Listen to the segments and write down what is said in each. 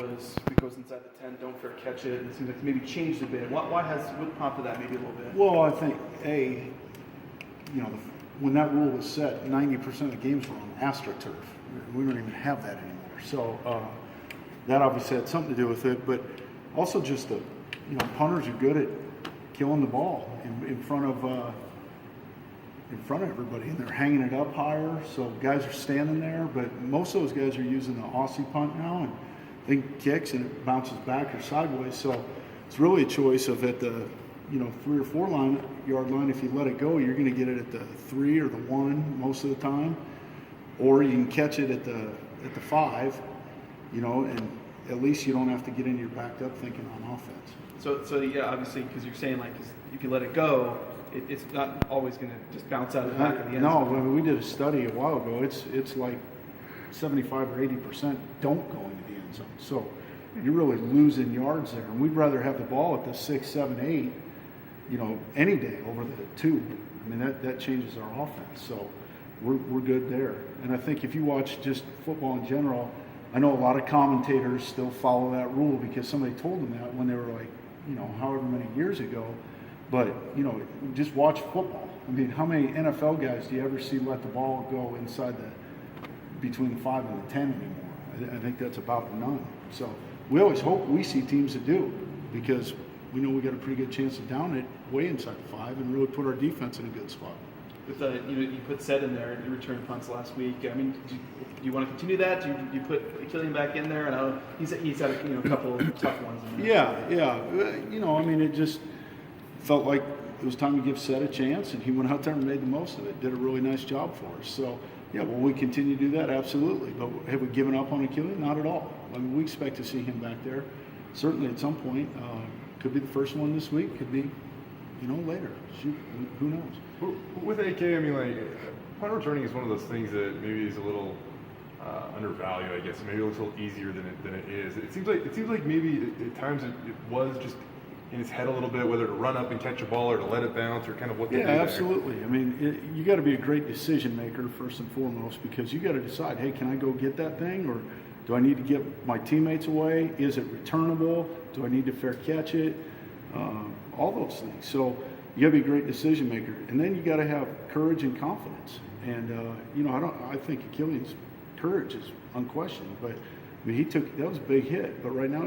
was if it goes inside the 10, don't fair catch it. And it seems like maybe changed a bit. What prompted that maybe a little bit? Well, I think, when that rule was set, 90% of the games were on AstroTurf. We don't even have that anymore. So that obviously had something to do with it. But also just punters are good at killing the ball in front of everybody, and they're hanging it up higher, so guys are standing there. But most of those guys are using the Aussie punt now, and I think kicks and it bounces back or sideways. So it's really a choice of at the 3 or 4 yard line. If you let it go, you're going to get it at the 3 or the 1 most of the time, or you can catch it at the 5. And at least you don't have to get into your backed up thinking on offense. So yeah, obviously, because you're saying you can let it go, it's not always going to just bounce out of the back of the end zone. No, when we did a study a while ago, it's like 75 or 80% don't go into the end zone. So you're really losing yards there, and we'd rather have the ball at the 6, 7, 8, any day over the 2. I mean that changes our offense. So we're good there. And I think if you watch just football in general, I know a lot of commentators still follow that rule because somebody told them that when they were however many years ago. But, just watch football. I mean, how many NFL guys do you ever see let the ball go inside between the 5 and the 10 anymore? I think that's about none. So we always hope we see teams that do, because we know we got a pretty good chance to down it way inside the 5 and really put our defense in a good spot. With you put Sed in there, you returned punts last week. I mean, do you want to continue that? Do you put Killian back in there? And I know he's had a couple of tough ones in there. Yeah. It just felt like it was time to give Sed a chance, and he went out there and made the most of it. Did a really nice job for us. So, yeah, will we continue to do that? Absolutely. But have we given up on Killian? Not at all. I mean, we expect to see him back there. Certainly at some point. Could be the first one this week. Could be, later. Shoot, who knows? With AK, I mean, punt returning is one of those things that maybe is a little undervalued, I guess. Maybe it looks a little easier than it is. It seems like maybe at times it was just in his head a little bit, whether to run up and catch a ball or to let it bounce, or kind of what to do there. Yeah, absolutely. I mean, you got to be a great decision maker first and foremost, because you got to decide, hey, can I go get that thing, or do I need to get my teammates away? Is it returnable? Do I need to fair catch it? All those things. So you got to be a great decision maker, and then you got to have courage and confidence. And I think Killian's courage is unquestioned, but I mean, that was a big hit. But right now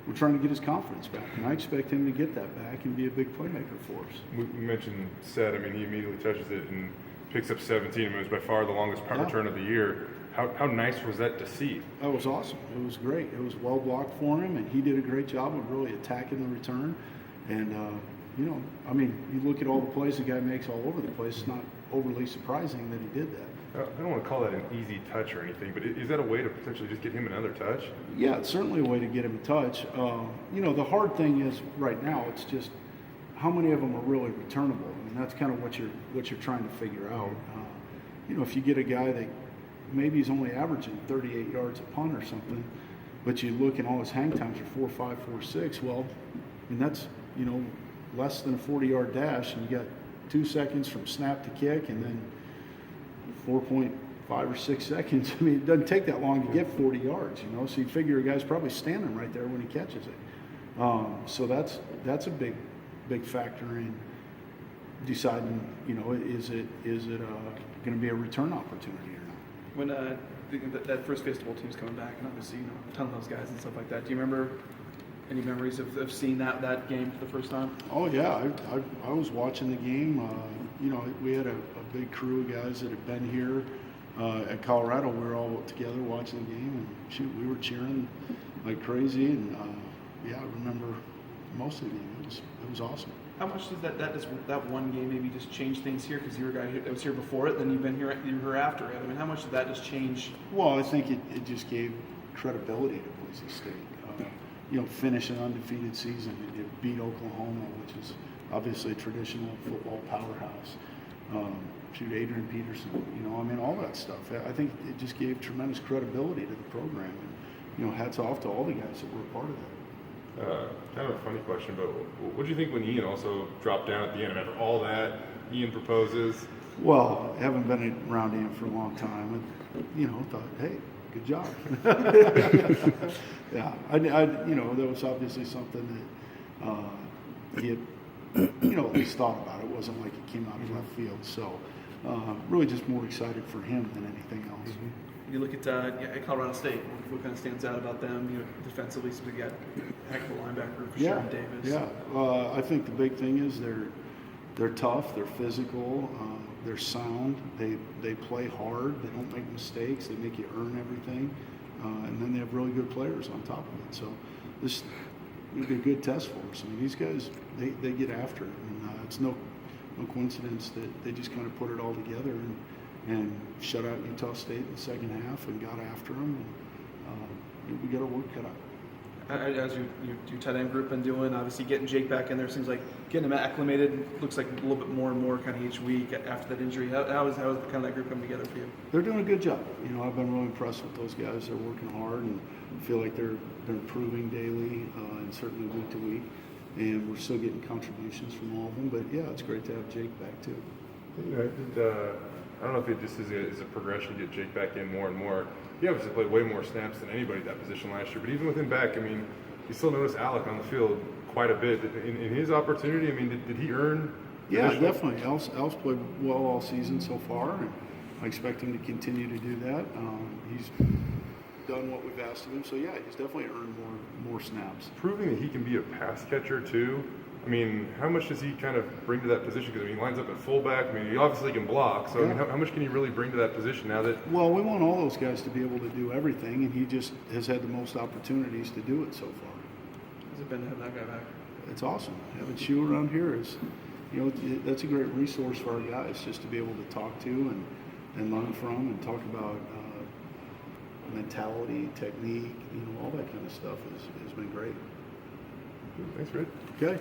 we're trying to get his confidence back, and I expect him to get that back and be a big playmaker for us. We mentioned Sed. I mean, he immediately touches it and picks up 17. I mean, it was by far the longest punt return of the year. How nice was that to see? That was awesome. It was great. It was well blocked for him, and he did a great job of really attacking the return. And, you look at all the plays the guy makes all over the place, it's not overly surprising that he did that. I don't want to call that an easy touch or anything, but is that a way to potentially just get him another touch? Yeah, it's certainly a way to get him a touch. The hard thing is right now, it's just how many of them are really returnable. I mean, that's kind of what you're trying to figure out. If you get a guy that maybe he's only averaging 38 yards a punt or something, but you look and all his hang times are 4.5, 4.6, well, and that's, less than a 40-yard dash, and you got 2 seconds from snap to kick, and then 4.5 or 6 seconds. I mean, it doesn't take that long to get 40 yards, so you figure a guy's probably standing right there when he catches it. So that's a big factor in deciding, is it going to be a return opportunity or not. When that first Festival team's coming back, and obviously, a ton of those guys and stuff like that, do you remember any memories of seeing that game for the first time? Oh, yeah. I was watching the game. We had a big crew of guys that had been here at Colorado. We were all together watching the game, and we were cheering like crazy. And, I remember most of the game. It was awesome. How much does that one game maybe just change things here? Because you were a guy that was here before it, then you've been here after it. I mean, how much did that just change? Well, I think it just gave credibility to Boise State. Finish an undefeated season. It beat Oklahoma, which is obviously a traditional football powerhouse. Adrian Peterson, all that stuff. I think it just gave tremendous credibility to the program. And, hats off to all the guys that were a part of that. Kind of a funny question, but what did you think when Ian also dropped down at the end? After all that, Ian proposes. Well, I haven't been around Ian for a long time. And, thought, hey, good job. Yeah, that was obviously something that he had, at least thought about. It wasn't like it came out of left field. So, really just more excited for him than anything else. You look at Colorado State. What kind of stands out about them? Defensively, so we got a heck of a linebacker for Sherman Davis. Yeah. I think the big thing is they're tough, they're physical, they're sound, they play hard, they don't make mistakes, they make you earn everything, and then they have really good players on top of it. So this will be a good test for us. I mean, these guys, they get after it, and it's no coincidence that they just kind of put it all together and shut out Utah State in the second half and got after them. And we got our work cut out. As your tight end group been doing, obviously getting Jake back in there seems like getting him acclimated. Looks like a little bit more and more kind of each week after that injury. How is kind of that group coming together for you? They're doing a good job. I've been really impressed with those guys. They're working hard and feel like they're improving daily and certainly week to week. And we're still getting contributions from all of them. But yeah, it's great to have Jake back too. I don't know if it just is a progression to get Jake back in more and more. He obviously played way more snaps than anybody at that position last year, but even with him back, I mean, you still notice Alec on the field quite a bit. In his opportunity, I mean, did he earn? Yeah, definitely. Al's played well all season so far, and I expect him to continue to do that. He's done what we've asked of him, so yeah, he's definitely earned more snaps. Proving that he can be a pass catcher too. I mean, how much does he kind of bring to that position? Because he lines up at fullback. I mean, he obviously can block. So, I mean, how much can he really bring to that position now that? Well, we want all those guys to be able to do everything, and he just has had the most opportunities to do it so far. How's it been to have that guy back? It's awesome. Having Shu around here is, that's a great resource for our guys just to be able to talk to and learn from and talk about mentality, technique, all that kind of stuff has been great. Thanks, Red. Okay.